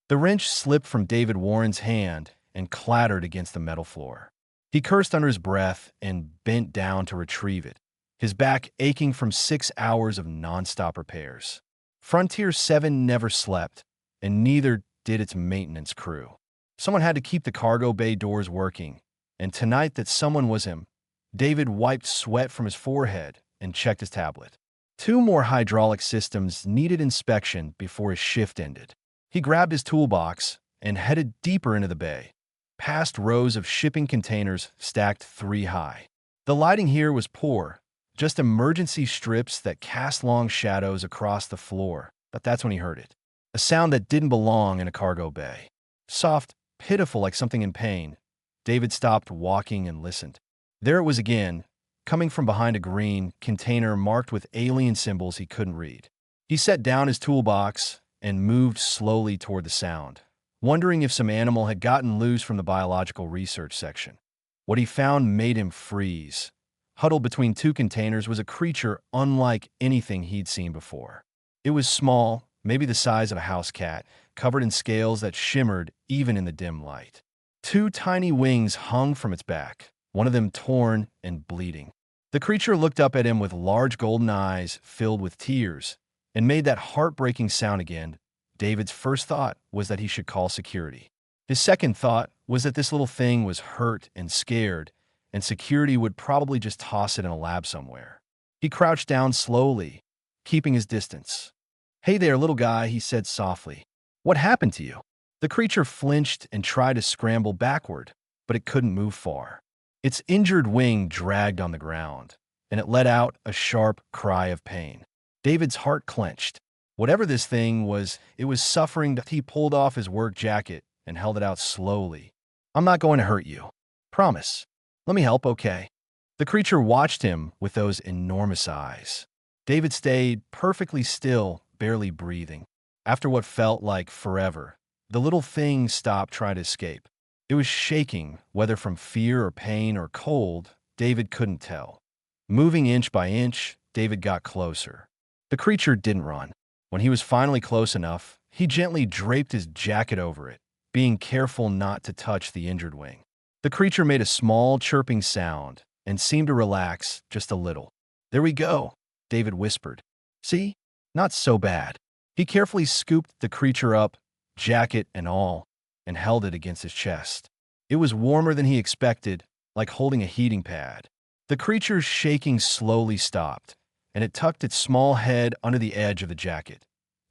The wrench slipped from David Warren's hand and clattered against the metal floor. He cursed under his breath and bent down to retrieve it, his back aching from 6 hours of nonstop repairs. Frontier 7 never slept, and neither did its maintenance crew. Someone had to keep the cargo bay doors working, and tonight that someone was him. David wiped sweat from his forehead and checked his tablet. 2 more hydraulic systems needed inspection before his shift ended. He grabbed his toolbox and headed deeper into the bay, past rows of shipping containers stacked 3 high. The lighting here was poor, just emergency strips that cast long shadows across the floor, but that's when he heard it. A sound that didn't belong in a cargo bay. Soft, pitiful like something in pain. David stopped walking and listened. There it was again, coming from behind a green container marked with alien symbols he couldn't read. He set down his toolbox and moved slowly toward the sound, wondering if some animal had gotten loose from the biological research section. What he found made him freeze. Huddled between 2 containers was a creature unlike anything he'd seen before. It was small, maybe the size of a house cat, covered in scales that shimmered even in the dim light. 2 tiny wings hung from its back, one of them torn and bleeding. The creature looked up at him with large golden eyes filled with tears and made that heartbreaking sound again. David's first thought was that he should call security. His second thought was that this little thing was hurt and scared, and security would probably just toss it in a lab somewhere. He crouched down slowly, keeping his distance. "Hey there, little guy," he said softly. "What happened to you?" The creature flinched and tried to scramble backward, but it couldn't move far. Its injured wing dragged on the ground, and it let out a sharp cry of pain. David's heart clenched. Whatever this thing was, it was suffering. He pulled off his work jacket and held it out slowly. "I'm not going to hurt you. Promise. Let me help, okay?" The creature watched him with those enormous eyes. David stayed perfectly still, barely breathing. After what felt like forever, the little thing stopped trying to escape. It was shaking, whether from fear or pain or cold, David couldn't tell. Moving inch by inch, David got closer. The creature didn't run. When he was finally close enough, he gently draped his jacket over it, being careful not to touch the injured wing. The creature made a small chirping sound and seemed to relax just a little. "There we go," David whispered. "See? Not so bad." He carefully scooped the creature up, jacket and all, and held it against his chest. It was warmer than he expected, like holding a heating pad. The creature's shaking slowly stopped, and it tucked its small head under the edge of the jacket.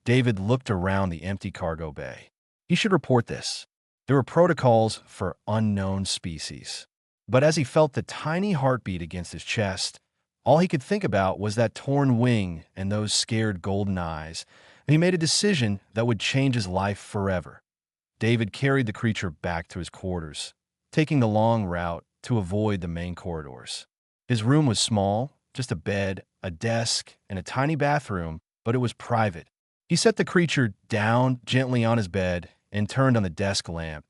David looked around the empty cargo bay. He should report this. There were protocols for unknown species. But as he felt the tiny heartbeat against his chest, all he could think about was that torn wing and those scared golden eyes, and he made a decision that would change his life forever. David carried the creature back to his quarters, taking the long route to avoid the main corridors. His room was small, just a bed, a desk, and a tiny bathroom, but it was private. He set the creature down gently on his bed and turned on the desk lamp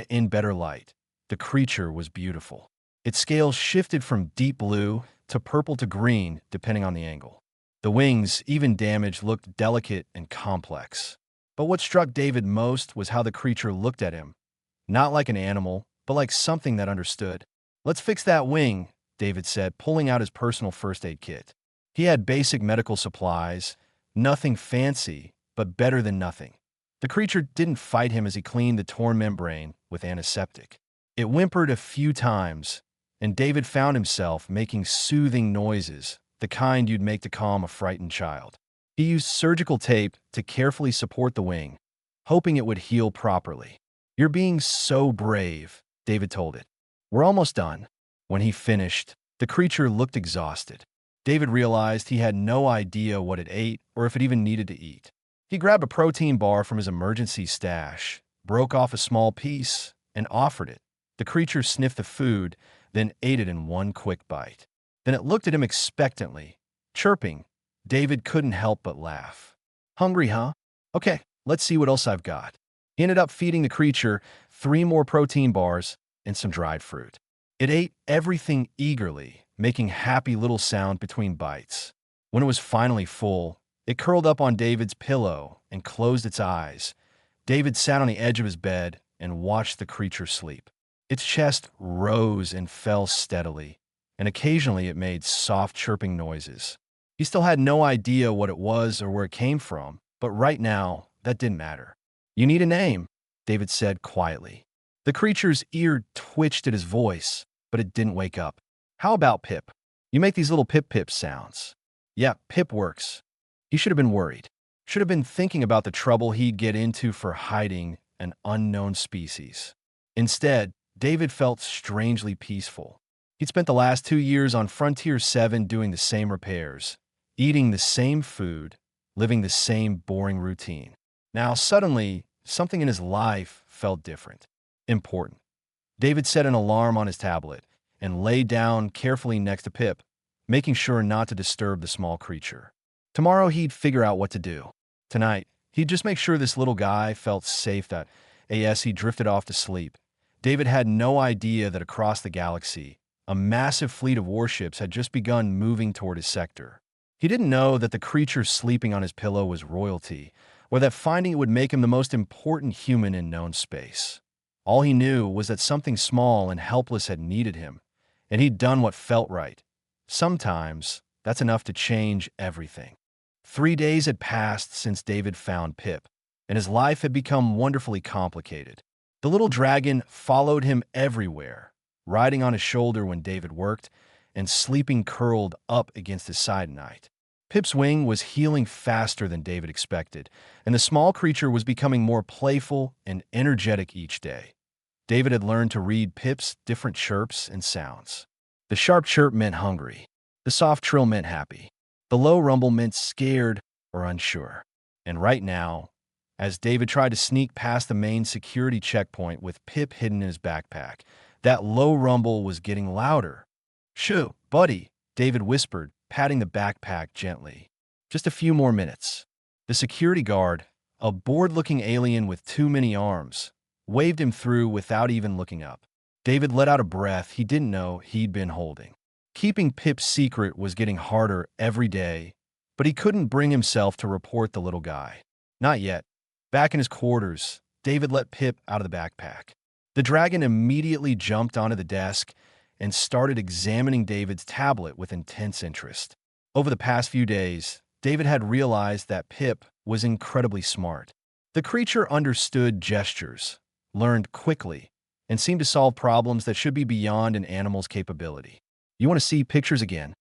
in better light. The creature was beautiful. Its scales shifted from deep blue to purple to green, depending on the angle. The wings, even damaged, looked delicate and complex. But what struck David most was how the creature looked at him. Not like an animal, but like something that understood. "Let's fix that wing," David said, pulling out his personal first aid kit. He had basic medical supplies, nothing fancy, but better than nothing. The creature didn't fight him as he cleaned the torn membrane with antiseptic. It whimpered a few times, and David found himself making soothing noises, the kind you'd make to calm a frightened child. He used surgical tape to carefully support the wing, hoping it would heal properly. "You're being so brave," David told it. "We're almost done." When he finished, the creature looked exhausted. David realized he had no idea what it ate or if it even needed to eat. He grabbed a protein bar from his emergency stash, broke off a small piece, and offered it. The creature sniffed the food, then ate it in one quick bite. Then it looked at him expectantly, chirping. David couldn't help but laugh. "Hungry, huh? Okay, let's see what else I've got." He ended up feeding the creature 3 more protein bars and some dried fruit. It ate everything eagerly, making happy little sound between bites. When it was finally full, it curled up on David's pillow and closed its eyes, David sat on the edge of his bed and watched the creature sleep. Its chest rose and fell steadily, and occasionally it made soft chirping noises. He still had no idea what it was or where it came from, but right now, that didn't matter. "You need a name," David said quietly. The creature's ear twitched at his voice, but it didn't wake up. "How about Pip? You make these little pip-pip sounds." "Yeah, Pip works." He should have been worried. Should have been thinking about the trouble he'd get into for hiding an unknown species. Instead, David felt strangely peaceful. He'd spent the last 2 years on Frontier 7 doing the same repairs, eating the same food, living the same boring routine. Now, suddenly, something in his life felt different, important. David set an alarm on his tablet and lay down carefully next to Pip, making sure not to disturb the small creature. Tomorrow, he'd figure out what to do. Tonight, he'd just make sure this little guy felt safe. As he drifted off to sleep, David had no idea that across the galaxy, a massive fleet of warships had just begun moving toward his sector. He didn't know that the creature sleeping on his pillow was royalty, or that finding it would make him the most important human in known space. All he knew was that something small and helpless had needed him, and he'd done what felt right. Sometimes, that's enough to change everything. 3 days had passed since David found Pip, and his life had become wonderfully complicated. The little dragon followed him everywhere, riding on his shoulder when David worked, and sleeping curled up against his side at night. Pip's wing was healing faster than David expected, and the small creature was becoming more playful and energetic each day. David had learned to read Pip's different chirps and sounds. The sharp chirp meant hungry. The soft trill meant happy. The low rumble meant scared or unsure. And right now, as David tried to sneak past the main security checkpoint with Pip hidden in his backpack, that low rumble was getting louder. "Shoo, buddy," David whispered, patting the backpack gently. "Just a few more minutes." The security guard, a bored-looking alien with too many arms, waved him through without even looking up. David let out a breath he didn't know he'd been holding. Keeping Pip's secret was getting harder every day, but he couldn't bring himself to report the little guy. Not yet. Back in his quarters, David let Pip out of the backpack. The dragon immediately jumped onto the desk and started examining David's tablet with intense interest. Over the past few days, David had realized that Pip was incredibly smart. The creature understood gestures, learned quickly, and seemed to solve problems that should be beyond an animal's capability. "You want to see pictures again?"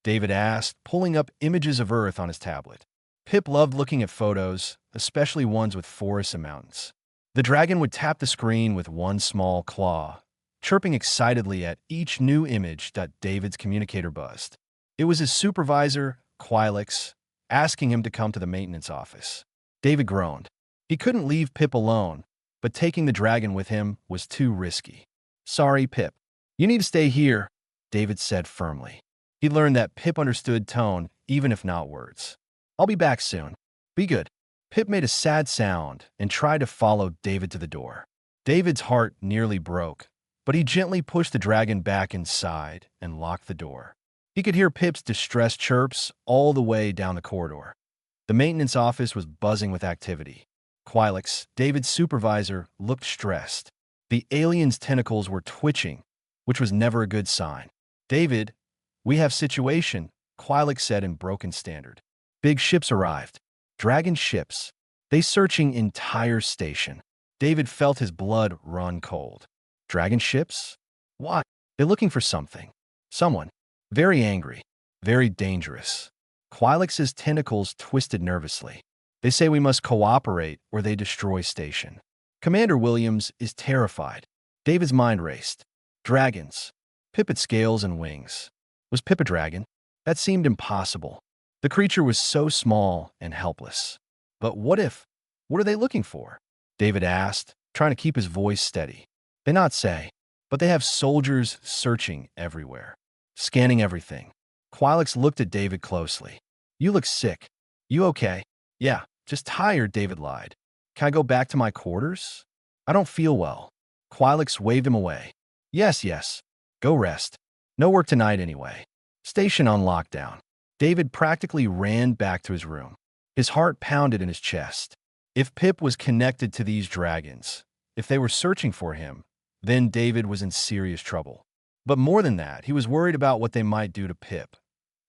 David asked, pulling up images of Earth on his tablet. Pip loved looking at photos, especially ones with forests and mountains. The dragon would tap the screen with one small claw, chirping excitedly at each new image that David's communicator buzzed. It was his supervisor, Quilix, asking him to come to the maintenance office. David groaned. He couldn't leave Pip alone, but taking the dragon with him was too risky. "Sorry, Pip. You need to stay here," David said firmly. He learned that Pip understood tone, even if not words. "I'll be back soon. Be good." Pip made a sad sound and tried to follow David to the door. David's heart nearly broke, but he gently pushed the dragon back inside and locked the door. He could hear Pip's distressed chirps all the way down the corridor. The maintenance office was buzzing with activity. Quilix, David's supervisor, looked stressed. The alien's tentacles were twitching, which was never a good sign. "David, we have situation," Quilix said in broken standard. "Big ships arrived. Dragon ships. They searching entire station." David felt his blood run cold. "Dragon ships? Why? They're looking for something. Someone. Very angry. Very dangerous." Quilix's tentacles twisted nervously. "They say we must cooperate or they destroy station." Commander Williams is terrified. David's mind raced. Dragons. Pip had scales and wings. Was Pip a dragon? That seemed impossible. The creature was so small and helpless. But what if? What are they looking for? David asked, trying to keep his voice steady. They not say, but they have soldiers searching everywhere, scanning everything. Quilix looked at David closely. "You look sick. You okay?" "Yeah, just tired," David lied. "Can I go back to my quarters?" "I don't feel well." Quilix waved him away. Yes. Go rest. No work tonight anyway. Station on lockdown." David practically ran back to his room. His heart pounded in his chest. If Pip was connected to these dragons, if they were searching for him, then David was in serious trouble. But more than that, he was worried about what they might do to Pip.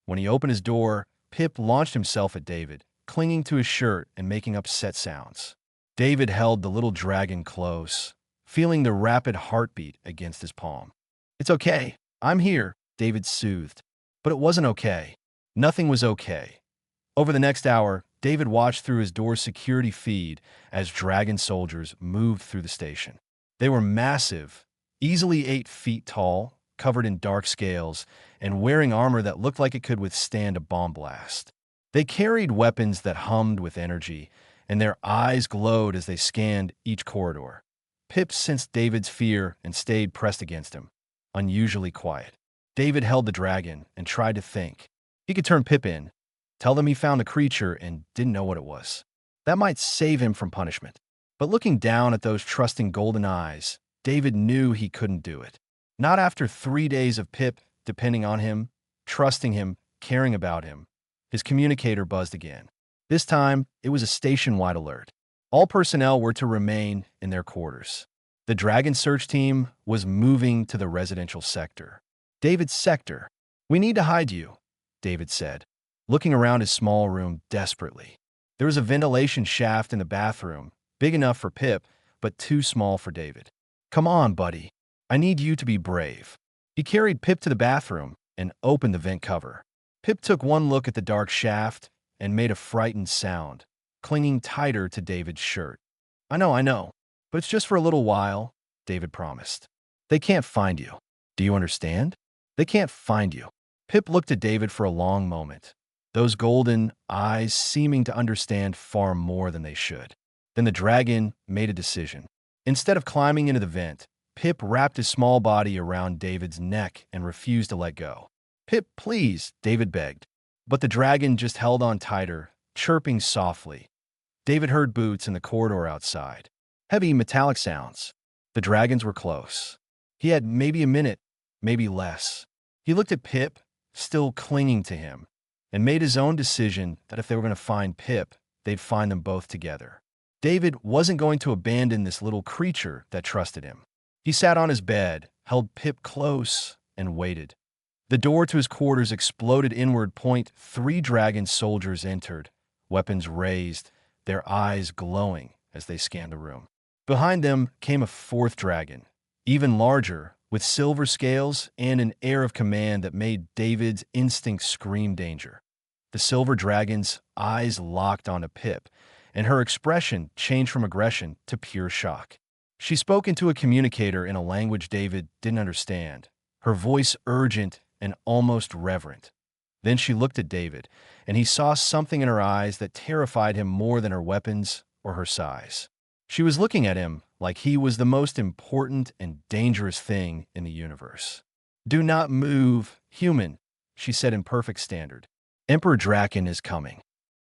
When he opened his door, Pip launched himself at David, clinging to his shirt and making upset sounds. David held the little dragon close, feeling the rapid heartbeat against his palm. "It's okay. I'm here," David soothed. But it wasn't okay. Nothing was okay. Over the next hour, David watched through his door's security feed as dragon soldiers moved through the station. They were massive, easily 8 feet tall, covered in dark scales, and wearing armor that looked like it could withstand a bomb blast. They carried weapons that hummed with energy, and their eyes glowed as they scanned each corridor. Pip sensed David's fear and stayed pressed against him, unusually quiet. David held the dragon and tried to think. He could turn Pip in, tell them he found a creature and didn't know what it was. That might save him from punishment. But looking down at those trusting golden eyes, David knew he couldn't do it. Not after 3 days of Pip depending on him, trusting him, caring about him. His communicator buzzed again. This time, it was a station-wide alert. All personnel were to remain in their quarters. The Dragon search team was moving to the residential sector. David's sector. "We need to hide you," David said, looking around his small room desperately. There was a ventilation shaft in the bathroom, big enough for Pip, but too small for David. "Come on, buddy. I need you to be brave." He carried Pip to the bathroom and opened the vent cover. Pip took one look at the dark shaft and made a frightened sound, clinging tighter to David's shirt. I know, but it's just for a little while," David promised. "They can't find you. Do you understand? They can't find you." Pip looked at David for a long moment, those golden eyes seeming to understand far more than they should. Then the dragon made a decision. Instead of climbing into the vent, Pip wrapped his small body around David's neck and refused to let go. "Pip, please," David begged. But the dragon just held on tighter, chirping softly. David heard boots in the corridor outside. Heavy metallic sounds. The dragons were close. He had maybe a minute, maybe less. He looked at Pip, still clinging to him, and made his own decision that if they were going to find Pip, they'd find them both together. David wasn't going to abandon this little creature that trusted him. He sat on his bed, held Pip close, and waited. The door to his quarters exploded inward. 3 dragon soldiers entered, weapons raised, their eyes glowing as they scanned the room. Behind them came a 4th dragon, even larger, with silver scales and an air of command that made David's instincts scream danger. The silver dragon's eyes locked onto Pip, and her expression changed from aggression to pure shock. She spoke into a communicator in a language David didn't understand, her voice urgent and almost reverent. Then she looked at David, and he saw something in her eyes that terrified him more than her weapons or her size. She was looking at him like he was the most important and dangerous thing in the universe. "Do not move, human," she said in perfect standard. "Emperor Dracon is coming."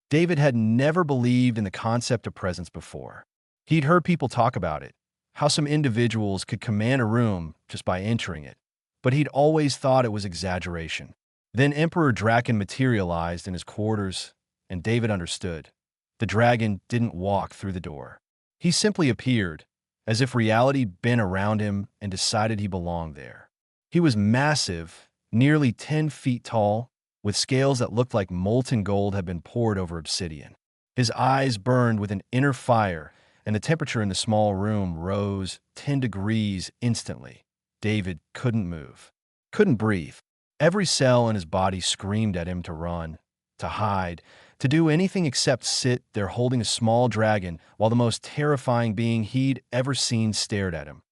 David had never believed in the concept of presence before. He'd heard people talk about it, how some individuals could command a room just by entering it, but he'd always thought it was exaggeration. Then Emperor Dracon materialized in his quarters, and David understood. The dragon didn't walk through the door. He simply appeared, as if reality bent around him and decided he belonged there. He was massive, nearly 10 feet tall, with scales that looked like molten gold had been poured over obsidian. His eyes burned with an inner fire, and the temperature in the small room rose 10 degrees instantly. David couldn't move, couldn't breathe. Every cell in his body screamed at him to run, to hide, to do anything except sit there holding a small dragon while the most terrifying being he'd ever seen stared at him.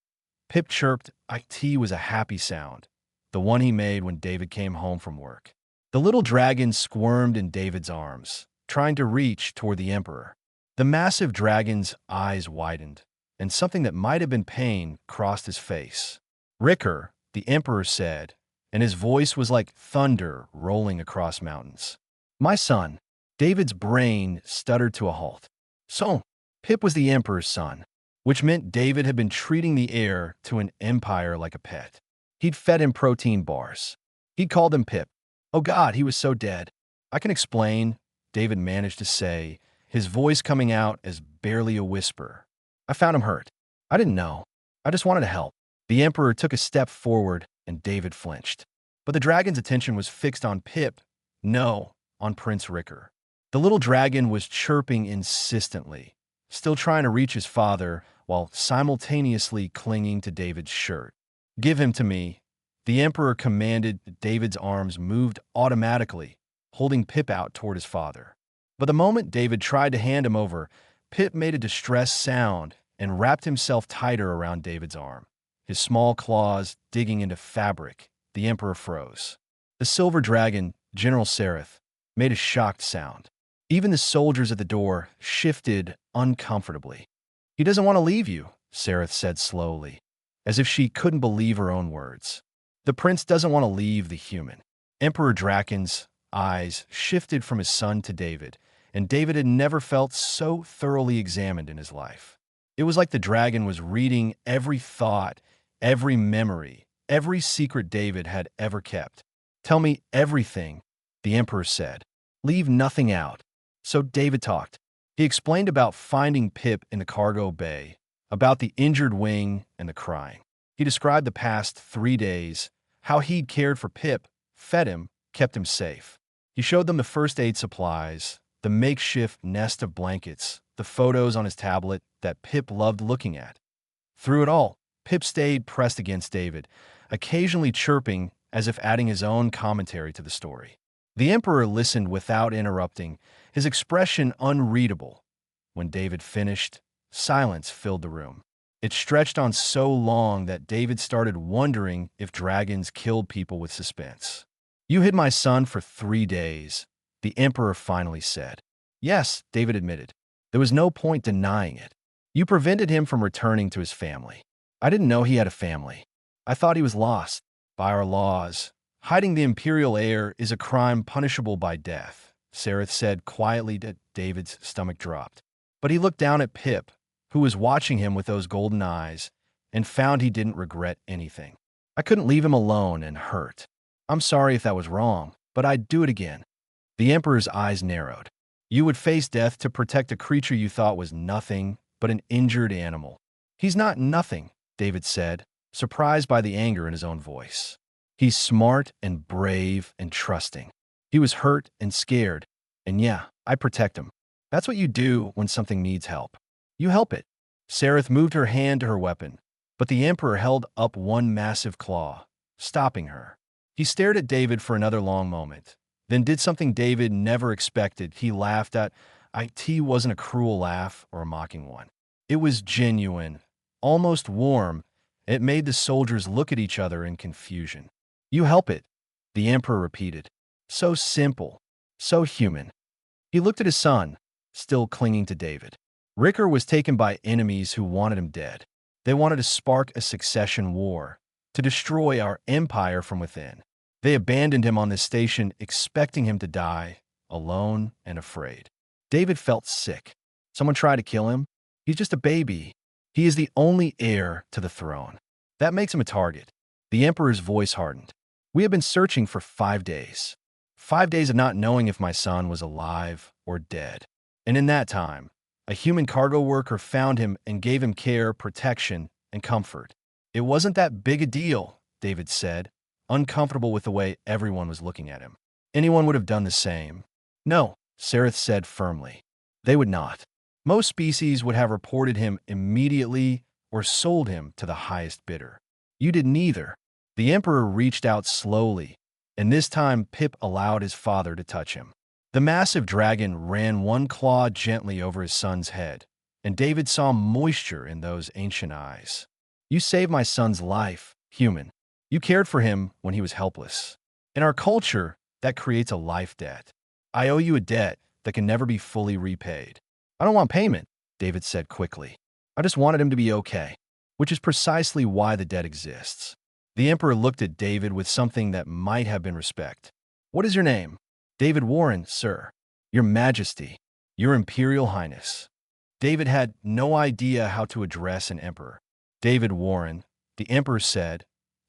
Pip chirped. It was a happy sound, the one he made when David came home from work. The little dragon squirmed in David's arms, trying to reach toward the Emperor. The massive dragon's eyes widened, and something that might have been pain crossed his face. "Ricker," the Emperor said, and his voice was like thunder rolling across mountains. "My son." David's brain stuttered to a halt. So, Pip was the Emperor's son, which meant David had been treating the heir to an empire like a pet. He'd fed him protein bars. He'd called him Pip. Oh God, he was so dead. "I can explain," David managed to say, his voice coming out as barely a whisper. I found him hurt. I didn't know. I just wanted to help. The Emperor took a step forward, and David flinched. But the dragon's attention was fixed on Pip, no, on Prince Ricker. The little dragon was chirping insistently, still trying to reach his father while simultaneously clinging to David's shirt. Give him to me. The Emperor commanded. David's arms moved automatically, holding Pip out toward his father. But the moment David tried to hand him over, Pip made a distressed sound and wrapped himself tighter around David's arm. His small claws digging into fabric, the Emperor froze. The silver dragon, General Sereth, made a shocked sound. Even the soldiers at the door shifted uncomfortably. He doesn't want to leave you, Sereth said slowly, as if she couldn't believe her own words. The prince doesn't want to leave the human. Emperor Dracon's eyes shifted from his son to David, and David had never felt so thoroughly examined in his life. It was like the dragon was reading every thought, every memory, every secret David had ever kept. Tell me everything, the Emperor said. Leave nothing out. So David talked. He explained about finding Pip in the cargo bay, about the injured wing and the crying. He described the past 3 days, how he'd cared for Pip, fed him, kept him safe. He showed them the first aid supplies, the makeshift nest of blankets, the photos on his tablet that Pip loved looking at. Through it all, Pip stayed pressed against David, occasionally chirping as if adding his own commentary to the story. The Emperor listened without interrupting, his expression unreadable. When David finished, silence filled the room. It stretched on so long that David started wondering if dragons killed people with suspense. You hid my son for 3 days, the Emperor finally said. Yes, David admitted. There was no point denying it. You prevented him from returning to his family. I didn't know he had a family. I thought he was lost. By our laws, hiding the imperial heir is a crime punishable by death, Sereth said quietly. That David's stomach dropped. But he looked down at Pip, who was watching him with those golden eyes, and found he didn't regret anything. I couldn't leave him alone and hurt. I'm sorry if that was wrong, but I'd do it again. The Emperor's eyes narrowed. You would face death to protect a creature you thought was nothing but an injured animal. He's not nothing, David said, surprised by the anger in his own voice. He's smart and brave and trusting. He was hurt and scared, and yeah, I protect him. That's what you do when something needs help. You help it. Sereth moved her hand to her weapon, but the Emperor held up one massive claw, stopping her. He stared at David for another long moment, then did something David never expected. He laughed at it. Wasn't a cruel laugh or a mocking one. It was genuine, almost warm. It made the soldiers look at each other in confusion. You help it, the Emperor repeated. So simple, so human. He looked at his son, still clinging to David. Ricker was taken by enemies who wanted him dead. They wanted to spark a succession war, to destroy our empire from within. They abandoned him on this station, expecting him to die, alone and afraid. David felt sick. Someone tried to kill him? He's just a baby. He is the only heir to the throne. That makes him a target. The Emperor's voice hardened. We have been searching for 5 days. 5 days of not knowing if my son was alive or dead. And in that time, a human cargo worker found him and gave him care, protection, and comfort. It wasn't that big a deal, David said, uncomfortable with the way everyone was looking at him. Anyone would have done the same. No, Sereth said firmly. They would not. Most species would have reported him immediately or sold him to the highest bidder. You did neither. The Emperor reached out slowly, and this time Pip allowed his father to touch him. The massive dragon ran one claw gently over his son's head, and David saw moisture in those ancient eyes. You saved my son's life, human. You cared for him when he was helpless. In our culture, that creates a life debt. I owe you a debt that can never be fully repaid. I don't want payment, David said quickly. I just wanted him to be okay, which is precisely why the debt exists. The Emperor looked at David with something that might have been respect. What is your name? David Warren, sir. Your Majesty. Your Imperial Highness. David had no idea how to address an emperor. David Warren, the Emperor said,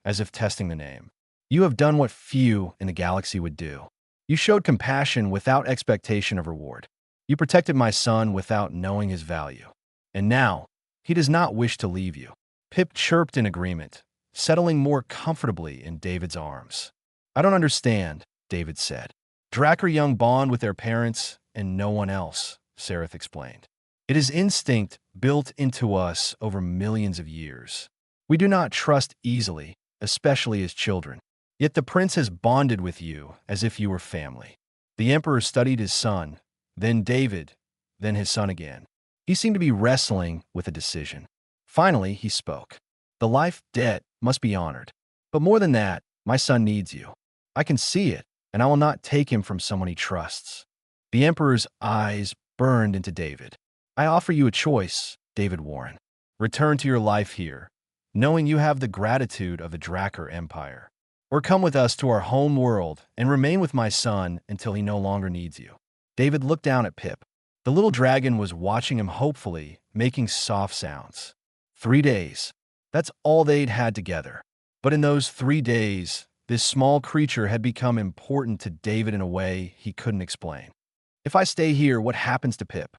as if testing the name. You have done what few in the galaxy would do. You showed compassion without expectation of reward. You protected my son without knowing his value. And now, he does not wish to leave you. Pip chirped in agreement, settling more comfortably in David's arms. I don't understand, David said. Drakkar young bond with their parents and no one else, Sereth explained. It is instinct built into us over millions of years. We do not trust easily, especially as children. Yet the prince has bonded with you as if you were family. The emperor studied his son, then David, then his son again. He seemed to be wrestling with a decision. Finally, he spoke. The life debt must be honored. But more than that, my son needs you. I can see it, and I will not take him from someone he trusts. The emperor's eyes burned into David. I offer you a choice, David Warren. Return to your life here, knowing you have the gratitude of the Drakkar Empire. Or come with us to our home world and remain with my son until he no longer needs you. David looked down at Pip. The little dragon was watching him hopefully, making soft sounds. 3 days. That's all they'd had together. But in those 3 days, this small creature had become important to David in a way he couldn't explain. If I stay here, what happens to Pip?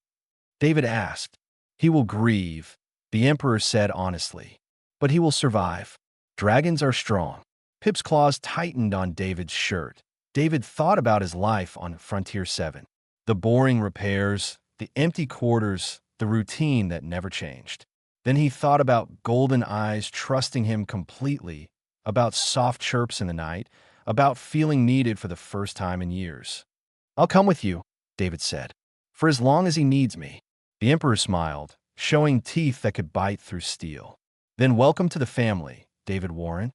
David asked. He will grieve, the emperor said honestly. But he will survive. Dragons are strong. Pip's claws tightened on David's shirt. David thought about his life on Frontier 7. The boring repairs, the empty quarters, the routine that never changed. Then he thought about golden eyes trusting him completely, about soft chirps in the night, about feeling needed for the first time in years. I'll come with you, David said, for as long as he needs me. The emperor smiled, showing teeth that could bite through steel. Then welcome to the family, David Warren.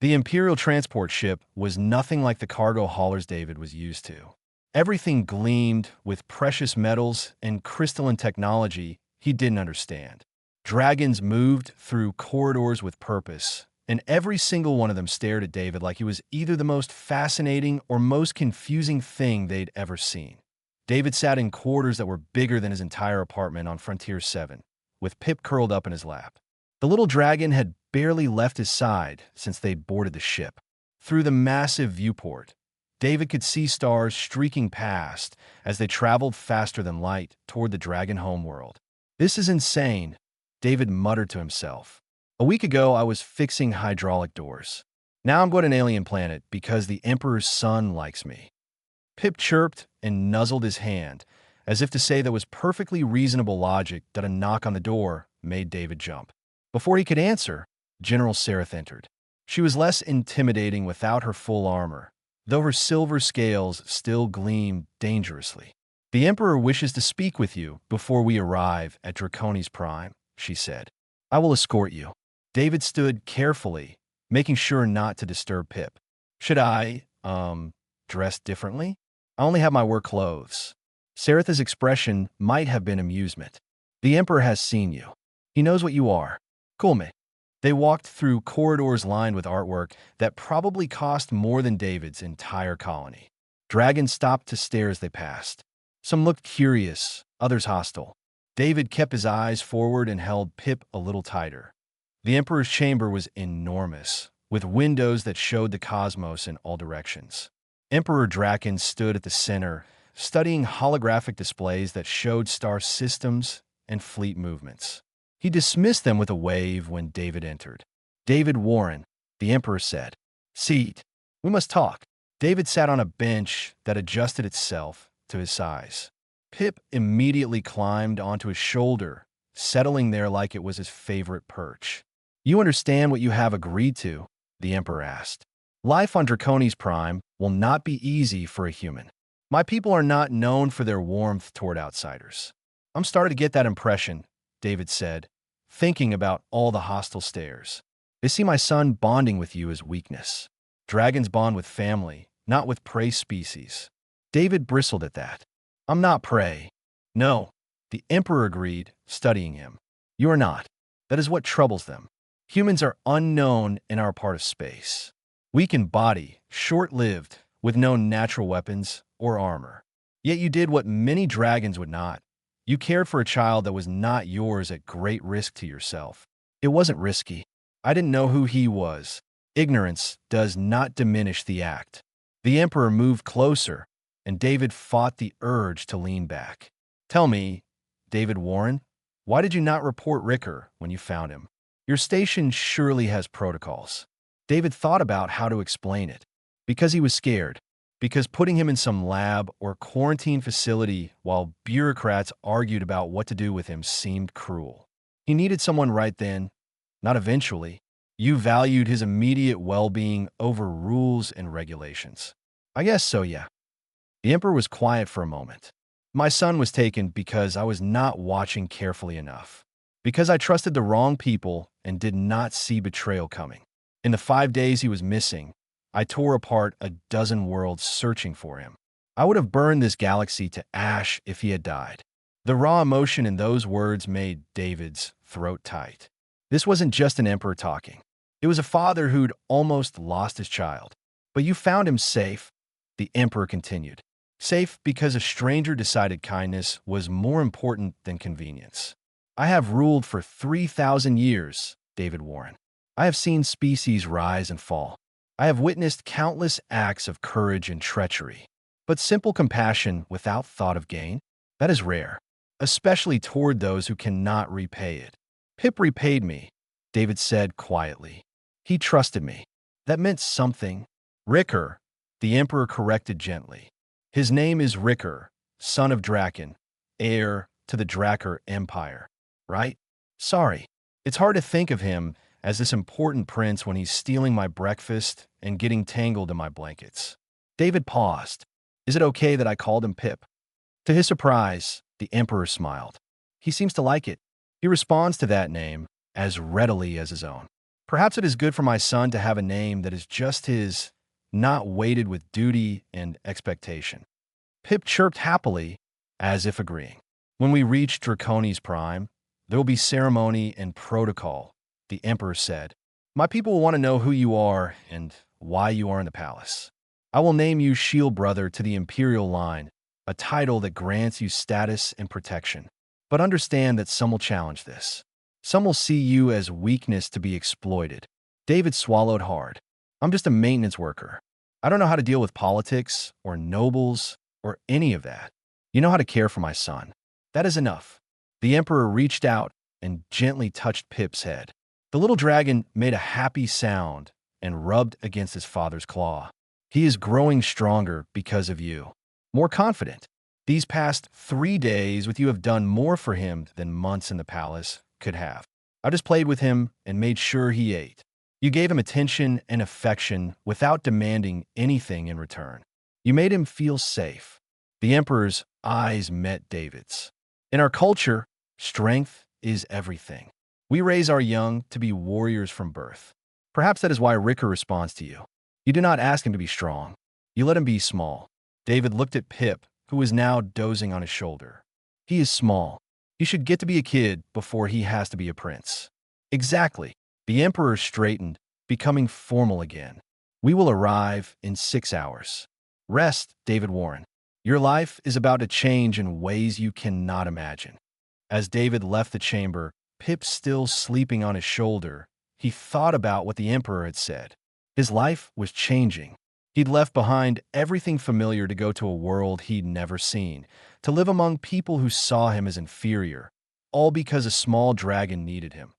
The imperial transport ship was nothing like the cargo haulers David was used to. Everything gleamed with precious metals and crystalline technology he didn't understand. Dragons moved through corridors with purpose, and every single one of them stared at David like he was either the most fascinating or most confusing thing they'd ever seen. David sat in quarters that were bigger than his entire apartment on Frontier 7, with Pip curled up in his lap. The little dragon had barely left his side since they'd boarded the ship. Through the massive viewport, David could see stars streaking past as they traveled faster than light toward the dragon homeworld. This is insane, David muttered to himself. A week ago, I was fixing hydraulic doors. Now I'm going to an alien planet because the Emperor's son likes me. Pip chirped and nuzzled his hand, as if to say there was perfectly reasonable logic that a knock on the door made David jump. Before he could answer, General Sereth entered. She was less intimidating without her full armor, though her silver scales still gleamed dangerously. The Emperor wishes to speak with you before we arrive at Draconis Prime, she said. I will escort you. David stood carefully, making sure not to disturb Pip. Should I, dress differently? I only have my work clothes. Sereth's expression might have been amusement. The Emperor has seen you. He knows what you are. Cool me. They walked through corridors lined with artwork that probably cost more than David's entire colony. Dragons stopped to stare as they passed. Some looked curious, others hostile. David kept his eyes forward and held Pip a little tighter. The Emperor's chamber was enormous, with windows that showed the cosmos in all directions. Emperor Dracon stood at the center, studying holographic displays that showed star systems and fleet movements. He dismissed them with a wave when David entered. David Warren, the Emperor said. Seat. We must talk. David sat on a bench that adjusted itself to his size. Pip immediately climbed onto his shoulder, settling there like it was his favorite perch. You understand what you have agreed to? The Emperor asked. Life on Draconis Prime will not be easy for a human. My people are not known for their warmth toward outsiders. I'm starting to get that impression, David said, thinking about all the hostile stares. They see my son bonding with you as weakness. Dragons bond with family, not with prey species. David bristled at that. I'm not prey. No, the Emperor agreed, studying him. You are not. That is what troubles them. Humans are unknown in our part of space. Weak in body, short-lived, with no natural weapons or armor. Yet you did what many dragons would not. You cared for a child that was not yours at great risk to yourself. It wasn't risky. I didn't know who he was. Ignorance does not diminish the act. The Emperor moved closer, and David fought the urge to lean back. Tell me, David Warren, why did you not report Ricker when you found him? Your station surely has protocols. David thought about how to explain it. Because he was scared. Because putting him in some lab or quarantine facility while bureaucrats argued about what to do with him seemed cruel. He needed someone right then, not eventually. You valued his immediate well-being over rules and regulations. I guess so, yeah. The Emperor was quiet for a moment. My son was taken because I was not watching carefully enough. Because I trusted the wrong people and did not see betrayal coming. In the 5 days he was missing, I tore apart a dozen worlds searching for him. I would have burned this galaxy to ash if he had died. The raw emotion in those words made David's throat tight. This wasn't just an emperor talking. It was a father who'd almost lost his child. But you found him safe, the emperor continued. Safe because a stranger decided kindness was more important than convenience. I have ruled for 3,000 years, David Warren. I have seen species rise and fall. I have witnessed countless acts of courage and treachery. But simple compassion without thought of gain? That is rare, especially toward those who cannot repay it. Pip repaid me, David said quietly. He trusted me. That meant something. Ricker, the emperor corrected gently. His name is Ricker, son of Dracon, heir to the Drakkar Empire. Right? Sorry. It's hard to think of him as this important prince when he's stealing my breakfast and getting tangled in my blankets. David paused. Is it okay that I called him Pip? To his surprise, the emperor smiled. He seems to like it. He responds to that name as readily as his own. Perhaps it is good for my son to have a name that is just his, not weighted with duty and expectation. Pip chirped happily, as if agreeing. When we reach Draconis Prime, there will be ceremony and protocol, the emperor said. My people will want to know who you are and why you are in the palace. I will name you Shield Brother to the Imperial line, a title that grants you status and protection. But understand that some will challenge this. Some will see you as weakness to be exploited. David swallowed hard. I'm just a maintenance worker. I don't know how to deal with politics or nobles or any of that. You know how to care for my son. That is enough. The emperor reached out and gently touched Pip's head. The little dragon made a happy sound and rubbed against his father's claw. He is growing stronger because of you. More confident. These past 3 days with you have done more for him than months in the palace could have. I just played with him and made sure he ate. You gave him attention and affection without demanding anything in return. You made him feel safe. The emperor's eyes met David's. In our culture, strength is everything. We raise our young to be warriors from birth. Perhaps that is why Ricker responds to you. You do not ask him to be strong. You let him be small. David looked at Pip, who was now dozing on his shoulder. He is small. He should get to be a kid before he has to be a prince. Exactly. The emperor straightened, becoming formal again. We will arrive in 6 hours. Rest, David Warren. Your life is about to change in ways you cannot imagine. As David left the chamber, Pip still sleeping on his shoulder, he thought about what the emperor had said. His life was changing. He'd left behind everything familiar to go to a world he'd never seen, to live among people who saw him as inferior, all because a small dragon needed him.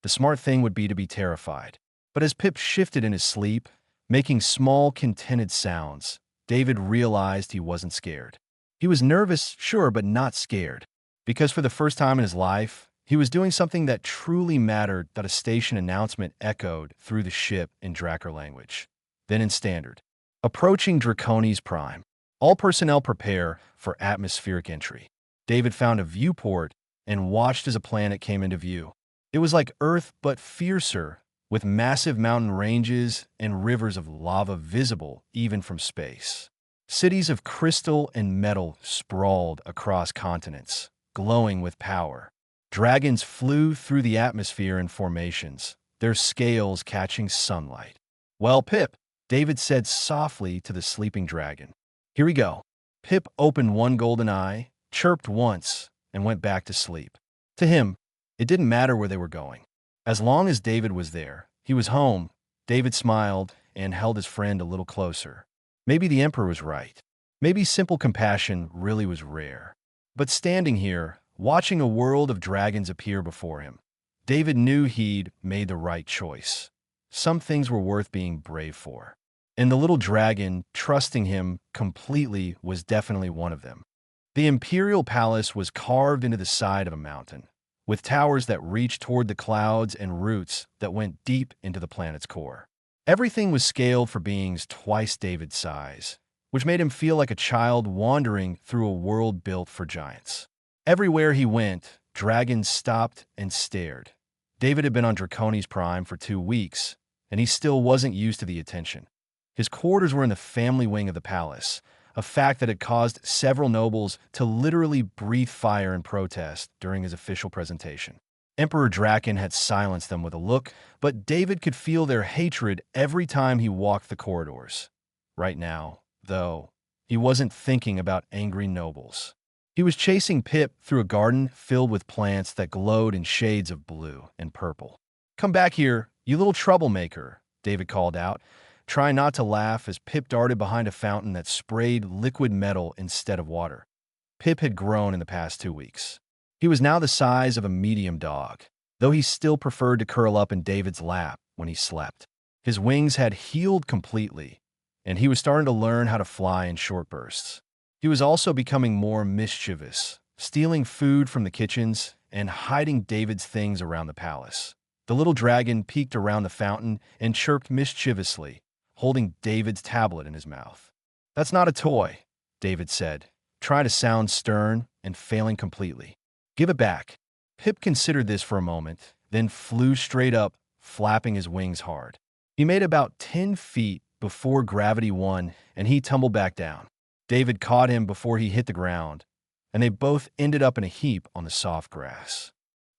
The smart thing would be to be terrified. But as Pip shifted in his sleep, making small, contented sounds, David realized he wasn't scared. He was nervous, sure, but not scared. Because for the first time in his life, he was doing something that truly mattered. That a station announcement echoed through the ship in Drakkar language. Then in Standard. Approaching Draconis Prime. All personnel prepare for atmospheric entry. David found a viewport and watched as a planet came into view. It was like Earth, but fiercer, with massive mountain ranges and rivers of lava visible even from space. Cities of crystal and metal sprawled across continents, glowing with power. Dragons flew through the atmosphere in formations, their scales catching sunlight. Well, Pip, David said softly to the sleeping dragon. Here we go. Pip opened one golden eye, chirped once, and went back to sleep. To him, it didn't matter where they were going. As long as David was there, he was home. David smiled and held his friend a little closer. Maybe the emperor was right. Maybe simple compassion really was rare. But standing here, watching a world of dragons appear before him, David knew he'd made the right choice. Some things were worth being brave for. And the little dragon, trusting him completely, was definitely one of them. The imperial palace was carved into the side of a mountain, with towers that reached toward the clouds and roots that went deep into the planet's core. Everything was scaled for beings twice David's size, which made him feel like a child wandering through a world built for giants. Everywhere he went, dragons stopped and stared. David had been on Draconi's Prime for 2 weeks, and he still wasn't used to the attention. His quarters were in the family wing of the palace, a fact that had caused several nobles to literally breathe fire in protest during his official presentation. Emperor Dracon had silenced them with a look, but David could feel their hatred every time he walked the corridors. Right now, though, he wasn't thinking about angry nobles. He was chasing Pip through a garden filled with plants that glowed in shades of blue and purple. "Come back here, you little troublemaker," David called out, trying not to laugh as Pip darted behind a fountain that sprayed liquid metal instead of water. Pip had grown in the past 2 weeks. He was now the size of a medium dog, though he still preferred to curl up in David's lap when he slept. His wings had healed completely, and he was starting to learn how to fly in short bursts. He was also becoming more mischievous, stealing food from the kitchens and hiding David's things around the palace. The little dragon peeked around the fountain and chirped mischievously, holding David's tablet in his mouth. "That's not a toy," David said, trying to sound stern and failing completely. "Give it back." Pip considered this for a moment, then flew straight up, flapping his wings hard. He made about 10 feet before gravity won, and he tumbled back down. David caught him before he hit the ground, and they both ended up in a heap on the soft grass.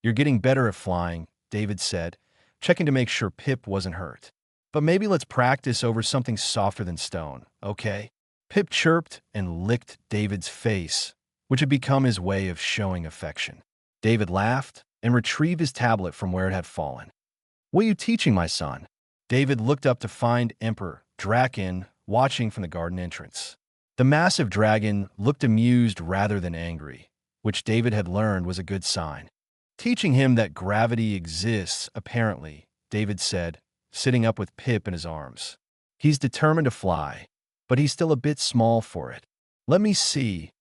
"You're getting better at flying," David said, checking to make sure Pip wasn't hurt. "But maybe let's practice over something softer than stone, okay?" Pip chirped and licked David's face, which had become his way of showing affection. David laughed and retrieved his tablet from where it had fallen. "What are you teaching my son?" David looked up to find Emperor Dracon watching from the garden entrance. The massive dragon looked amused rather than angry, which David had learned was a good sign. "Teaching him that gravity exists, apparently," David said, sitting up with Pip in his arms. "He's determined to fly, but he's still a bit small for it." "Let me see,"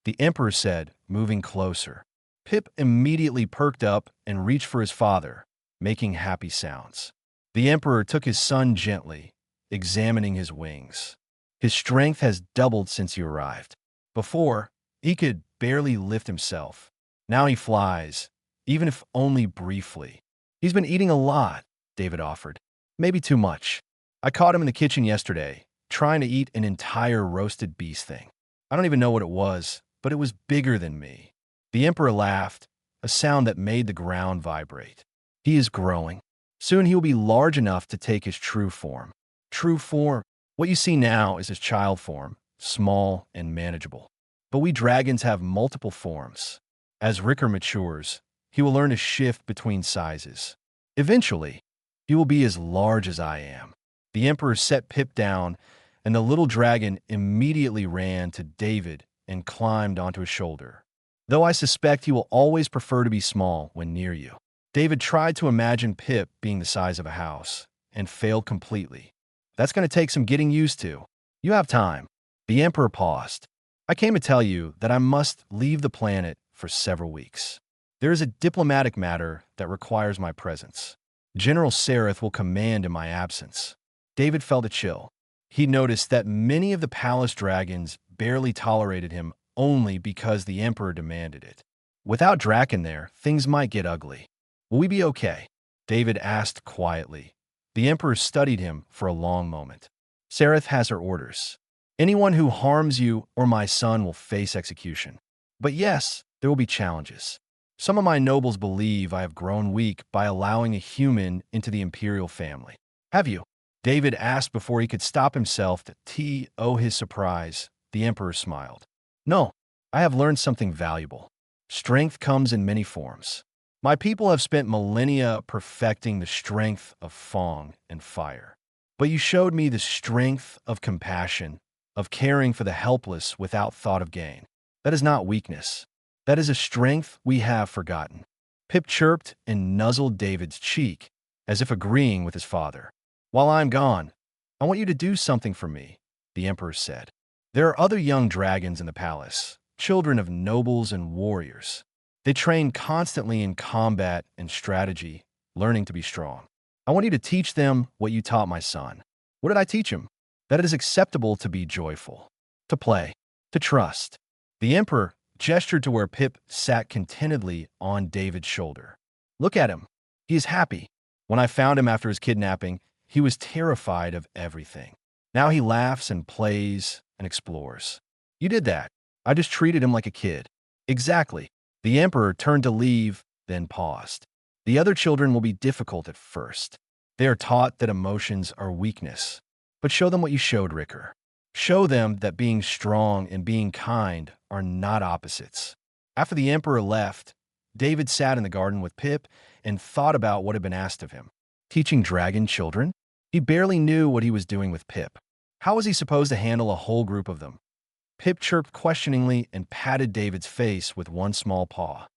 the Emperor said, moving closer. Pip immediately perked up and reached for his father, making happy sounds. The Emperor took his son gently, examining his wings. "His strength has doubled since you arrived. Before, he could barely lift himself. Now he flies, even if only briefly." "He's been eating a lot," David offered. "Maybe too much. I caught him in the kitchen yesterday, trying to eat an entire roasted beast thing. I don't even know what it was, but it was bigger than me." The Emperor laughed, a sound that made the ground vibrate. "He is growing. Soon he will be large enough to take his true form." "True form?" "What you see now is his child form, small and manageable. But we dragons have multiple forms. As Ricker matures, he will learn to shift between sizes. Eventually, he will be as large as I am." The Emperor set Pip down, and the little dragon immediately ran to David and climbed onto his shoulder. "Though I suspect he will always prefer to be small when near you." David tried to imagine Pip being the size of a house, and failed completely. "That's going to take some getting used to. You have time." The Emperor paused. "I came to tell you that I must leave the planet for several weeks. There is a diplomatic matter that requires my presence. General Sereth will command in my absence." David felt a chill. He noticed that many of the palace dragons barely tolerated him only because the Emperor demanded it. Without Dracon there, things might get ugly. "Will we be okay?" David asked quietly. The Emperor studied him for a long moment. "Sereth has her orders. Anyone who harms you or my son will face execution. But yes, there will be challenges. Some of my nobles believe I have grown weak by allowing a human into the imperial family." "Have you?" David asked before he could stop himself to his surprise. The Emperor smiled. "No, I have learned something valuable. Strength comes in many forms. My people have spent millennia perfecting the strength of Fong and fire. But you showed me the strength of compassion, of caring for the helpless without thought of gain. That is not weakness. That is a strength we have forgotten. Pip chirped and nuzzled David's cheek, as if agreeing with his father. While I'm gone, I want you to do something for me, the Emperor said. There are other young dragons in the palace, children of nobles and warriors. They train constantly in combat and strategy, learning to be strong. I want you to teach them what you taught my son. What did I teach him? That it is acceptable to be joyful, to play, to trust. The Emperor gestured to where Pip sat contentedly on David's shoulder. Look at him. He is happy. When I found him after his kidnapping, he was terrified of everything. Now he laughs and plays and explores. You did that. I just treated him like a kid. Exactly. The Emperor turned to leave, then paused. The other children will be difficult at first. They are taught that emotions are weakness. But show them what you showed, Ricker. Show them that being strong and being kind are not opposites. After the Emperor left, David sat in the garden with Pip and thought about what had been asked of him. Teaching dragon children? He barely knew what he was doing with Pip. How was he supposed to handle a whole group of them? Pip chirped questioningly and patted David's face with one small paw.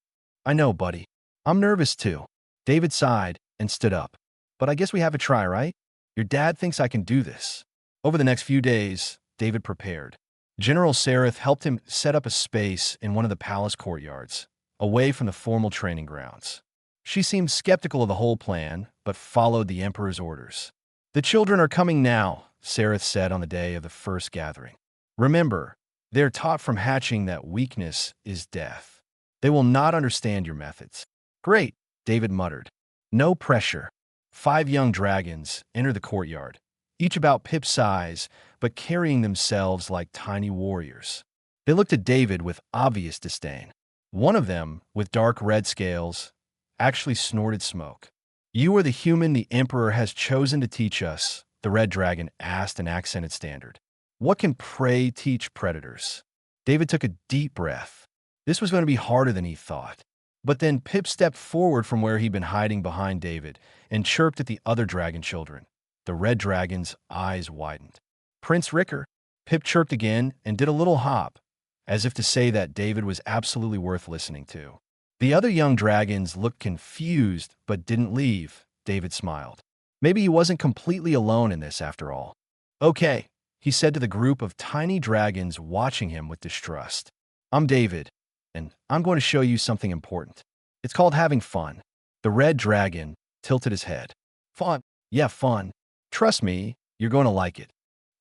I know, buddy. I'm nervous too. David sighed and stood up. But I guess we have a try, right? Your dad thinks I can do this. Over the next few days, David prepared. General Sareth helped him set up a space in one of the palace courtyards, away from the formal training grounds. She seemed skeptical of the whole plan, but followed the Emperor's orders. The children are coming now, Sareth said on the day of the first gathering. Remember, they're taught from hatching that weakness is death. They will not understand your methods. Great, David muttered. No pressure. 5 young dragons enter the courtyard, each about Pip's size, but carrying themselves like tiny warriors. They looked at David with obvious disdain. One of them, with dark red scales, actually snorted smoke. You are the human the Emperor has chosen to teach us, the red dragon asked in accented standard. What can prey teach predators? David took a deep breath. This was going to be harder than he thought. But then Pip stepped forward from where he'd been hiding behind David and chirped at the other dragon children. The red dragon's eyes widened. Prince Ricker, Pip chirped again and did a little hop, as if to say that David was absolutely worth listening to. The other young dragons looked confused but didn't leave. David smiled. Maybe he wasn't completely alone in this after all. Okay, he said to the group of tiny dragons watching him with distrust. I'm David, and I'm going to show you something important. It's called having fun. The red dragon tilted his head. Fun? Yeah, fun. Trust me, you're going to like it.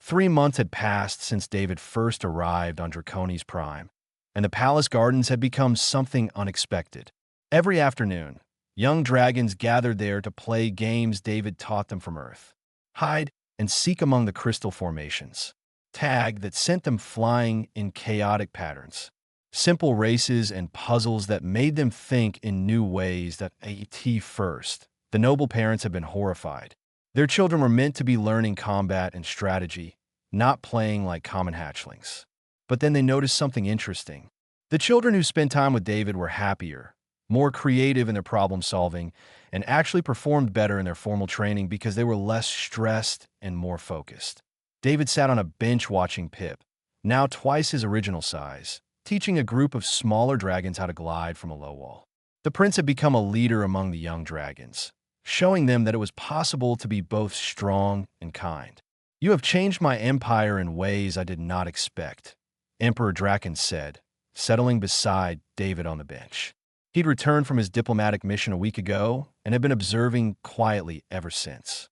3 months had passed since David first arrived on Draconi's Prime, and the palace gardens had become something unexpected. Every afternoon, young dragons gathered there to play games David taught them from Earth. Hide and seek among the crystal formations. Tag that sent them flying in chaotic patterns. Simple races and puzzles that made them think in new ways that at first, the noble parents had been horrified. Their children were meant to be learning combat and strategy, not playing like common hatchlings. But then they noticed something interesting. The children who spent time with David were happier, more creative in their problem solving, and actually performed better in their formal training because they were less stressed and more focused. David sat on a bench watching Pip, now twice his original size, teaching a group of smaller dragons how to glide from a low wall. The prince had become a leader among the young dragons, showing them that it was possible to be both strong and kind. You have changed my empire in ways I did not expect, Emperor Dracon said, settling beside David on the bench. He'd returned from his diplomatic mission a week ago and had been observing quietly ever since.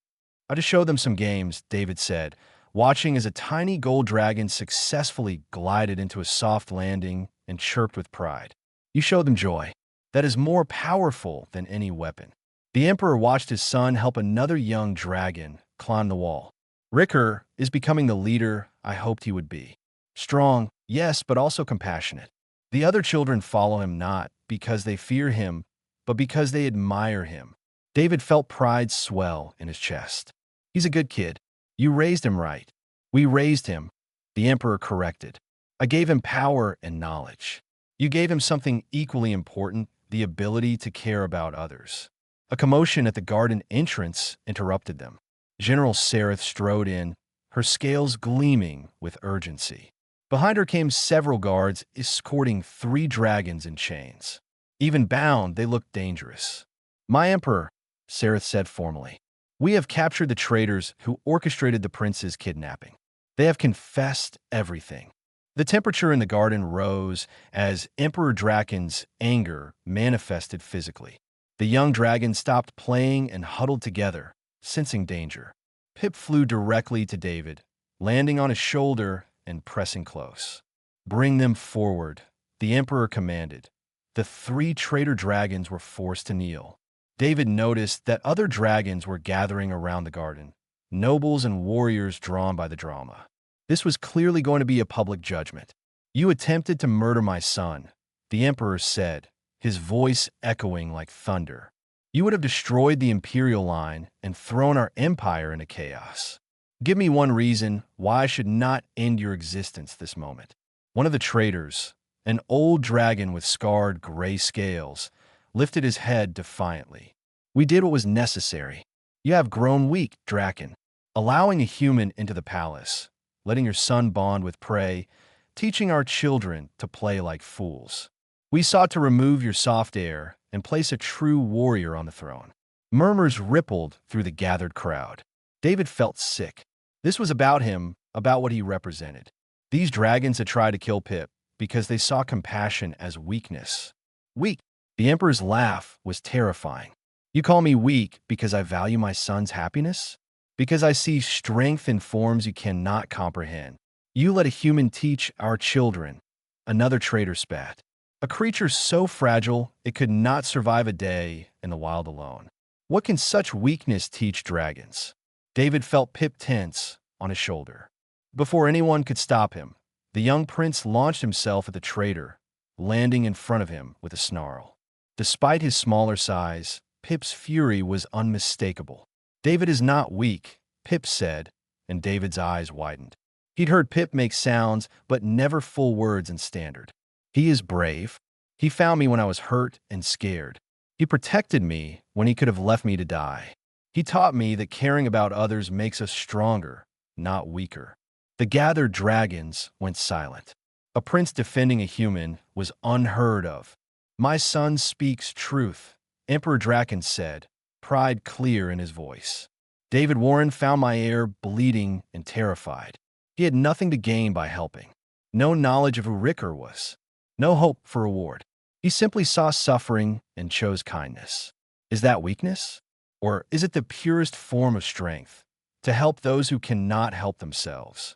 I just showed them some games, David said, watching as a tiny gold dragon successfully glided into a soft landing and chirped with pride. You showed them joy. That is more powerful than any weapon. The Emperor watched his son help another young dragon climb the wall. Ricker is becoming the leader I hoped he would be. Strong, yes, but also compassionate. The other children follow him not because they fear him, but because they admire him. David felt pride swell in his chest. He's a good kid. You raised him right. We raised him, the Emperor corrected. I gave him power and knowledge. You gave him something equally important, the ability to care about others. A commotion at the garden entrance interrupted them. General Sareth strode in, her scales gleaming with urgency. Behind her came several guards escorting 3 dragons in chains. Even bound, they looked dangerous. "My emperor," Sareth said formally, "we have captured the traitors who orchestrated the prince's kidnapping. They have confessed everything." The temperature in the garden rose as Emperor Dracon's anger manifested physically. The young dragons stopped playing and huddled together, sensing danger. Pip flew directly to David, landing on his shoulder and pressing close. "Bring them forward," the Emperor commanded. The 3 traitor dragons were forced to kneel. David noticed that other dragons were gathering around the garden, nobles and warriors drawn by the drama. This was clearly going to be a public judgment. "You attempted to murder my son," the Emperor said, his voice echoing like thunder. "You would have destroyed the imperial line and thrown our empire into chaos. Give me one reason why I should not end your existence this moment." One of the traitors, an old dragon with scarred gray scales, lifted his head defiantly. "We did what was necessary. You have grown weak, Dracon. Allowing a human into the palace, letting your son bond with prey, teaching our children to play like fools. We sought to remove your soft air and place a true warrior on the throne." Murmurs rippled through the gathered crowd. David felt sick. This was about him, about what he represented. These dragons had tried to kill Pip because they saw compassion as weakness. "Weak?" The Emperor's laugh was terrifying. "You call me weak because I value my son's happiness? Because I see strength in forms you cannot comprehend. You let a human teach our children." Another traitor spat. "A creature so fragile it could not survive a day in the wild alone. What can such weakness teach dragons?" David felt Pip tense on his shoulder. Before anyone could stop him, the young prince launched himself at the traitor, landing in front of him with a snarl. Despite his smaller size, Pip's fury was unmistakable. "David is not weak," Pip said, and David's eyes widened. He'd heard Pip make sounds, but never full words in standard. "He is brave. He found me when I was hurt and scared. He protected me when he could have left me to die. He taught me that caring about others makes us stronger, not weaker." The gathered dragons went silent. A prince defending a human was unheard of. "My son speaks truth," Emperor Dracon said, pride clear in his voice. David Warren found my heir bleeding and terrified. He had nothing to gain by helping. No knowledge of who Ricker was. No hope for reward. He simply saw suffering and chose kindness. Is that weakness? Or is it the purest form of strength, to help those who cannot help themselves?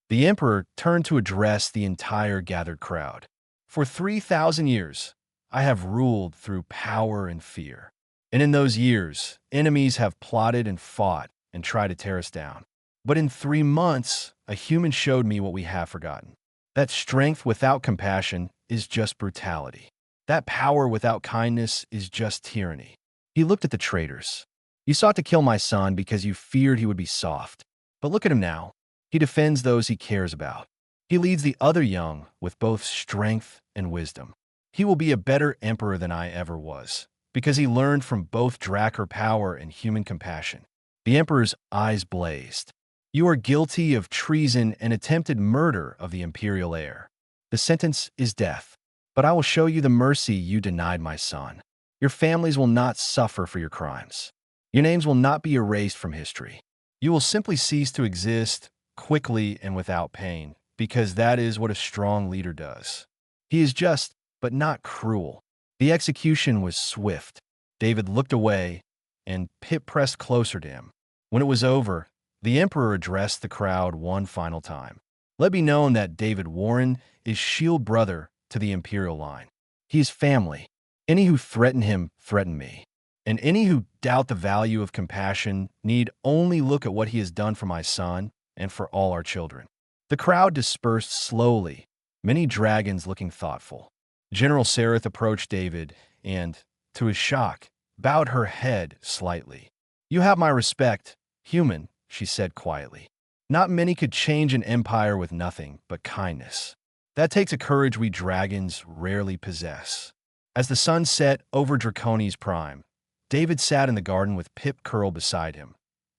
The Emperor turned to address the entire gathered crowd. "For 3,000 years, I have ruled through power and fear. And in those years, enemies have plotted and fought and tried to tear us down. But in 3 months, a human showed me what we have forgotten. That strength without compassion is just brutality. That power without kindness is just tyranny." He looked at the traitors. "You sought to kill my son because you feared he would be soft. But look at him now. He defends those he cares about. He leads the other young with both strength and wisdom. He will be a better emperor than I ever was, because he learned from both Drakkar power and human compassion." The Emperor's eyes blazed. "You are guilty of treason and attempted murder of the imperial heir. The sentence is death. But I will show you the mercy you denied my son. Your families will not suffer for your crimes. Your names will not be erased from history. You will simply cease to exist quickly and without pain, because that is what a strong leader does. He is just, but not cruel." The execution was swift. David looked away, and Pip pressed closer to him. When it was over, the Emperor addressed the crowd one final time. "Let me know that David Warren is shield brother to the imperial line. He is family. Any who threaten him threaten me. And any who doubt the value of compassion need only look at what he has done for my son and for all our children." The crowd dispersed slowly, many dragons looking thoughtful. General Sareth approached David and, to his shock, bowed her head slightly. "You have my respect, human," she said quietly. "Not many could change an empire with nothing but kindness. That takes a courage we dragons rarely possess." As the sun set over Draconi's prime, David sat in the garden with Pip curled beside him,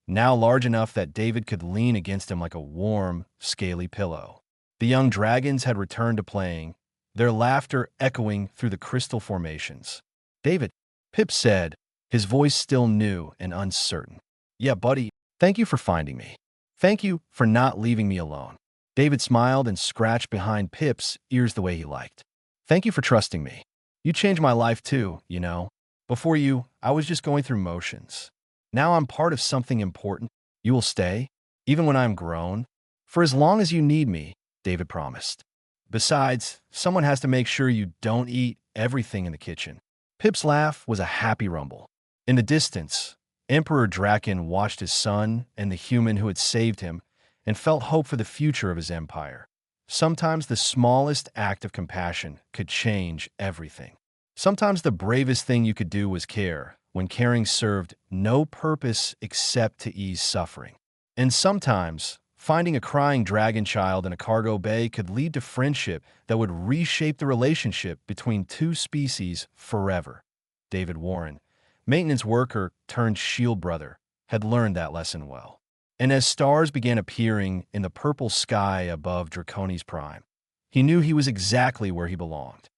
now large enough that David could lean against him like a warm, scaly pillow. The young dragons had returned to playing, their laughter echoing through the crystal formations. David, Pip said, his voice still new and uncertain. Yeah, buddy, thank you for finding me. Thank you for not leaving me alone. David smiled and scratched behind Pip's ears the way he liked. Thank you for trusting me. You changed my life too, you know. Before you, I was just going through motions. Now I'm part of something important. You will stay, even when I'm grown, for as long as you need me, David promised. Besides, someone has to make sure you don't eat everything in the kitchen. Pip's laugh was a happy rumble. In the distance, Emperor Dracon watched his son and the human who had saved him and felt hope for the future of his empire. Sometimes the smallest act of compassion could change everything. Sometimes the bravest thing you could do was care, when caring served no purpose except to ease suffering. And sometimes, finding a crying dragon child in a cargo bay could lead to friendship that would reshape the relationship between two species forever. David Warren, maintenance worker turned shield brother, had learned that lesson well. And as stars began appearing in the purple sky above Draconi's prime, he knew he was exactly where he belonged.